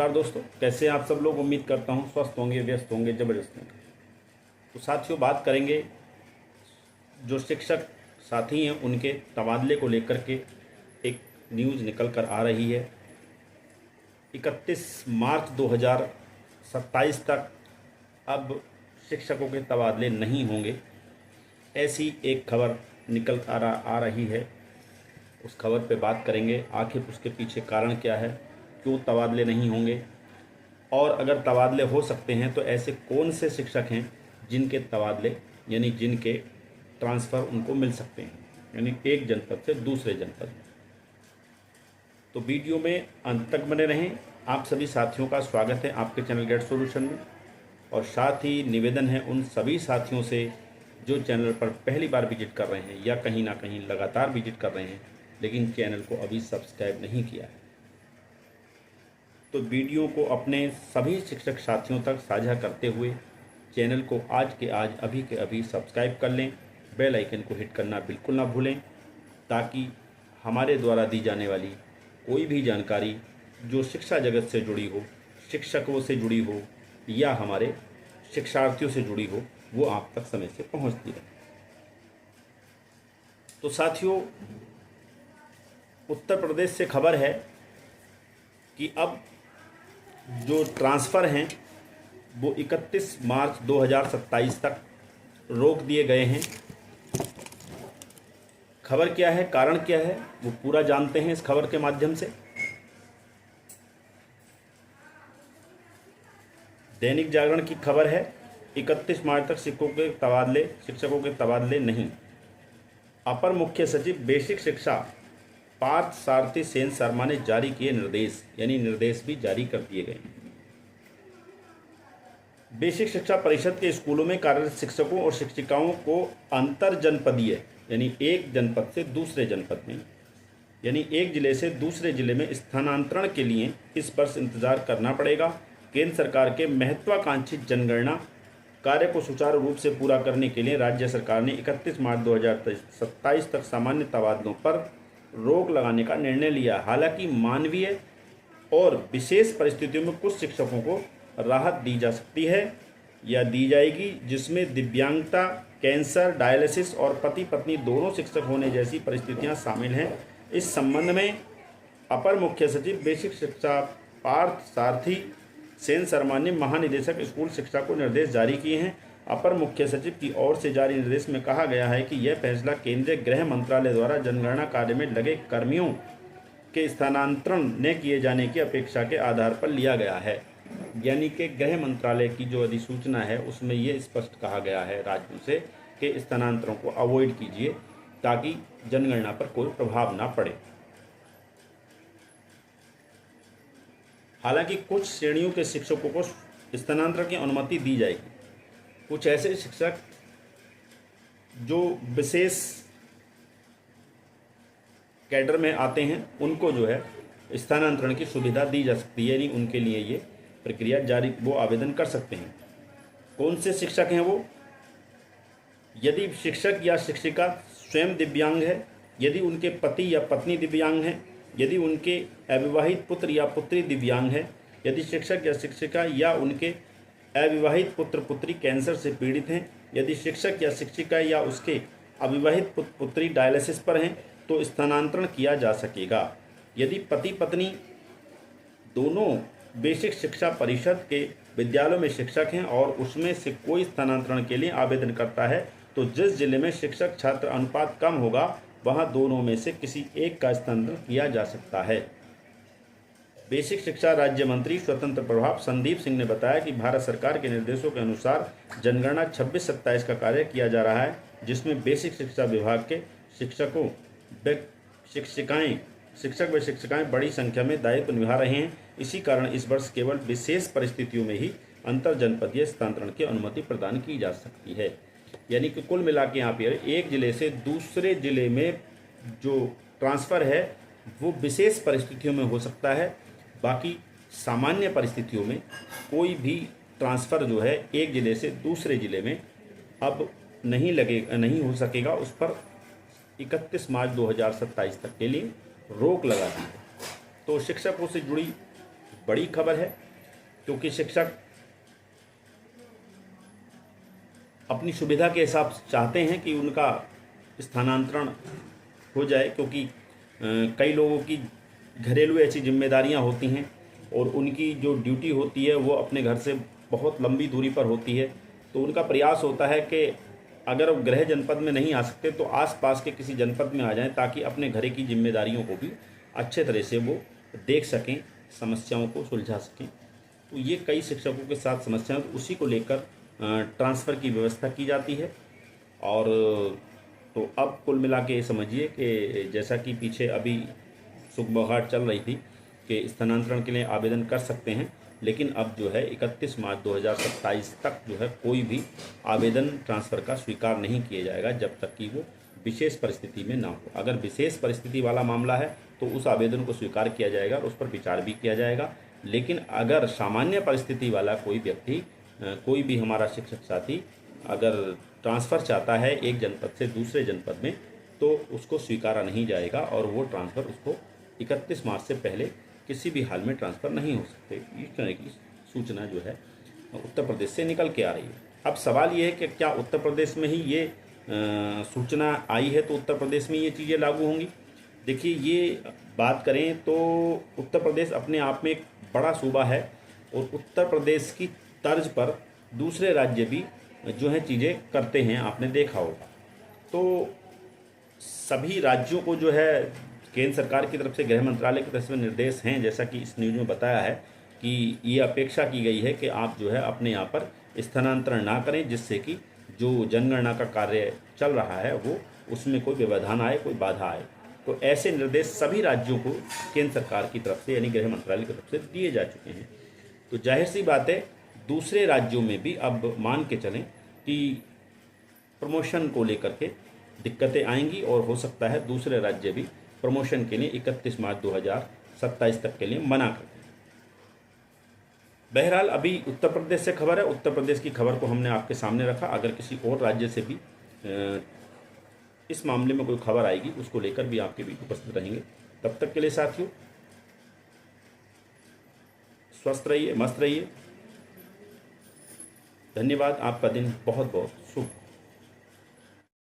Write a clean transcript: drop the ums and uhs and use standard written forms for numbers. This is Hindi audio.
नमस्कार दोस्तों, कैसे हैं आप सब लोग। उम्मीद करता हूं स्वस्थ होंगे, व्यस्त होंगे, जबरदस्त होंगे। तो साथियों, बात करेंगे जो शिक्षक साथी हैं उनके तबादले को लेकर के। एक न्यूज़ निकल कर आ रही है 31 मार्च 2027 तक अब शिक्षकों के तबादले नहीं होंगे, ऐसी एक खबर निकल आ रही है। उस खबर पे बात करेंगे, आखिर उसके पीछे कारण क्या है, क्यों तबादले नहीं होंगे, और अगर तबादले हो सकते हैं तो ऐसे कौन से शिक्षक हैं जिनके तबादले यानी जिनके ट्रांसफ़र उनको मिल सकते हैं, यानी एक जनपद से दूसरे जनपद में। तो वीडियो में अंत तक बने रहें। आप सभी साथियों का स्वागत है आपके चैनल गेट सॉल्यूशन में, और साथ ही निवेदन है उन सभी साथियों से जो चैनल पर पहली बार विजिट कर रहे हैं या कहीं ना कहीं लगातार विजिट कर रहे हैं लेकिन चैनल को अभी सब्सक्राइब नहीं किया है, तो वीडियो को अपने सभी शिक्षक साथियों तक साझा करते हुए चैनल को आज के आज अभी के अभी सब्सक्राइब कर लें। बेल आइकन को हिट करना बिल्कुल ना भूलें, ताकि हमारे द्वारा दी जाने वाली कोई भी जानकारी जो शिक्षा जगत से जुड़ी हो, शिक्षकों से जुड़ी हो या हमारे शिक्षार्थियों से जुड़ी हो, वो आप तक समय से पहुंचती रहे। तो साथियों, उत्तर प्रदेश से खबर है कि अब जो ट्रांसफ़र हैं वो 31 मार्च 2027 तक रोक दिए गए हैं। खबर क्या है, कारण क्या है, वो पूरा जानते हैं इस खबर के माध्यम से। दैनिक जागरण की खबर है 31 मार्च तक शिक्षकों के तबादले नहीं। अपर मुख्य सचिव बेसिक शिक्षा पार्थ सारथी सेन शर्मा ने जारी किए निर्देश, यानी निर्देश भी जारी कर दिए गए। बेसिक शिक्षा परिषद के स्कूलों में कार्यरत शिक्षकों और शिक्षिकाओं को अंतर जनपदीय यानी एक जनपद से दूसरे जनपद में यानी एक जिले से दूसरे जिले में स्थानांतरण के लिए इस वर्ष इंतजार करना पड़ेगा। केंद्र सरकार के महत्वाकांक्षी जनगणना कार्य को सुचारू रूप से पूरा करने के लिए राज्य सरकार ने 31 मार्च 2027 तक सामान्य तबादलों पर रोक लगाने का निर्णय लिया। हालांकि मानवीय और विशेष परिस्थितियों में कुछ शिक्षकों को राहत दी जा सकती है या दी जाएगी, जिसमें दिव्यांगता, कैंसर, डायलिसिस और पति पत्नी दोनों शिक्षक होने जैसी परिस्थितियां शामिल हैं। इस संबंध में अपर मुख्य सचिव बेसिक शिक्षा पार्थ सारथी सेन शर्मा ने महानिदेशक स्कूल शिक्षा को निर्देश जारी किए हैं। अपर मुख्य सचिव की ओर से जारी निर्देश में कहा गया है कि यह फैसला केंद्रीय गृह मंत्रालय द्वारा जनगणना कार्य में लगे कर्मियों के स्थानांतरण न किए जाने की अपेक्षा के आधार पर लिया गया है। यानी कि गृह मंत्रालय की जो अधिसूचना है उसमें ये स्पष्ट कहा गया है राज्यों से कि स्थानांतरों को अवॉइड कीजिए ताकि जनगणना पर कोई प्रभाव ना पड़े। हालांकि कुछ श्रेणियों के शिक्षकों को स्थानांतरण की अनुमति दी जाएगी। कुछ ऐसे शिक्षक जो विशेष कैडर में आते हैं उनको जो है स्थानांतरण की सुविधा दी जा सकती है, यानी उनके लिए ये प्रक्रिया जारी, वो आवेदन कर सकते हैं। कौन से शिक्षक हैं वो? यदि शिक्षक या शिक्षिका स्वयं दिव्यांग है, यदि उनके पति या पत्नी दिव्यांग हैं, यदि उनके अविवाहित पुत्र या पुत्री दिव्यांग है, यदि शिक्षक या शिक्षिका या उनके अविवाहित पुत्र पुत्री कैंसर से पीड़ित हैं, यदि शिक्षक या शिक्षिका या उसके अविवाहित पुत्र पुत्री डायलिसिस पर हैं तो स्थानांतरण किया जा सकेगा। यदि पति पत्नी दोनों बेसिक शिक्षा परिषद के विद्यालयों में शिक्षक हैं और उसमें से कोई स्थानांतरण के लिए आवेदन करता है तो जिस जिले में शिक्षक छात्र अनुपात कम होगा वहां दोनों में से किसी एक का स्थानांतरण किया जा सकता है। बेसिक शिक्षा राज्य मंत्री स्वतंत्र प्रभार संदीप सिंह ने बताया कि भारत सरकार के निर्देशों के अनुसार जनगणना 26-27 का कार्य किया जा रहा है, जिसमें बेसिक शिक्षा विभाग के शिक्षक व शिक्षिकाएं बड़ी संख्या में दायित्व निभा रहे हैं। इसी कारण इस वर्ष केवल विशेष परिस्थितियों में ही अंतर जनपदीय स्थानांतरण की अनुमति प्रदान की जा सकती है। यानी कि कुल मिला के यहाँ पर एक जिले से दूसरे जिले में जो ट्रांसफ़र है वो विशेष परिस्थितियों में हो सकता है। बाकी सामान्य परिस्थितियों में कोई भी ट्रांसफ़र जो है एक ज़िले से दूसरे ज़िले में अब नहीं हो सकेगा। उस पर 31 मार्च 2027 तक के लिए रोक लगा दी है। तो शिक्षकों से जुड़ी बड़ी खबर है, क्योंकि शिक्षक अपनी सुविधा के हिसाब से चाहते हैं कि उनका स्थानांतरण हो जाए, क्योंकि कई लोगों की घरेलू ऐसी जिम्मेदारियां होती हैं और उनकी जो ड्यूटी होती है वो अपने घर से बहुत लंबी दूरी पर होती है। तो उनका प्रयास होता है कि अगर वो गृह जनपद में नहीं आ सकते तो आसपास के किसी जनपद में आ जाएं, ताकि अपने घर की जिम्मेदारियों को भी अच्छे तरह से वो देख सकें, समस्याओं को सुलझा सकें। तो ये कई शिक्षकों के साथ समस्याएं, तो उसी को लेकर ट्रांसफ़र की व्यवस्था की जाती है। और तो अब कुल मिला के ये समझिए कि जैसा कि पीछे अभी सुगबुगाहट चल रही थी कि स्थानांतरण के लिए आवेदन कर सकते हैं, लेकिन अब जो है 31 मार्च 2027 तक जो है कोई भी आवेदन ट्रांसफ़र का स्वीकार नहीं किया जाएगा, जब तक कि वो विशेष परिस्थिति में ना हो। अगर विशेष परिस्थिति वाला मामला है तो उस आवेदन को स्वीकार किया जाएगा और उस पर विचार भी किया जाएगा। लेकिन अगर सामान्य परिस्थिति वाला कोई व्यक्ति, कोई भी हमारा शिक्षक साथी अगर ट्रांसफ़र चाहता है एक जनपद से दूसरे जनपद में, तो उसको स्वीकारा नहीं जाएगा और वो ट्रांसफ़र उसको 31 मार्च से पहले किसी भी हाल में ट्रांसफ़र नहीं हो सकते। इस तरह की सूचना जो है उत्तर प्रदेश से निकल के आ रही है। अब सवाल ये है कि क्या उत्तर प्रदेश में ही ये सूचना आई है तो उत्तर प्रदेश में ये चीज़ें लागू होंगी? देखिए, ये बात करें तो उत्तर प्रदेश अपने आप में एक बड़ा सूबा है और उत्तर प्रदेश की तर्ज पर दूसरे राज्य भी जो है चीज़ें करते हैं, आपने देखा होगा। तो सभी राज्यों को जो है केंद्र सरकार की तरफ से, गृह मंत्रालय की तरफ से निर्देश हैं, जैसा कि इस न्यूज़ में बताया है कि ये अपेक्षा की गई है कि आप जो है अपने यहाँ पर स्थानांतरण ना करें, जिससे कि जो जनगणना का कार्य चल रहा है वो उसमें कोई व्यवधान आए, कोई बाधा आए। तो ऐसे निर्देश सभी राज्यों को केंद्र सरकार की तरफ से यानी गृह मंत्रालय की तरफ से दिए जा चुके हैं। तो जाहिर सी बात है दूसरे राज्यों में भी अब मान के चलें कि प्रमोशन को लेकर के दिक्कतें आएंगी और हो सकता है दूसरे राज्य भी प्रमोशन के लिए 31 मार्च 2027 तक के लिए मना कर दें। बहरहाल अभी उत्तर प्रदेश से खबर है, उत्तर प्रदेश की खबर को हमने आपके सामने रखा। अगर किसी और राज्य से भी इस मामले में कोई खबर आएगी उसको लेकर भी आपके बीच उपस्थित रहेंगे। तब तक के लिए साथियों, स्वस्थ रहिए, मस्त रहिए। धन्यवाद। आपका दिन बहुत बहुत शुभ।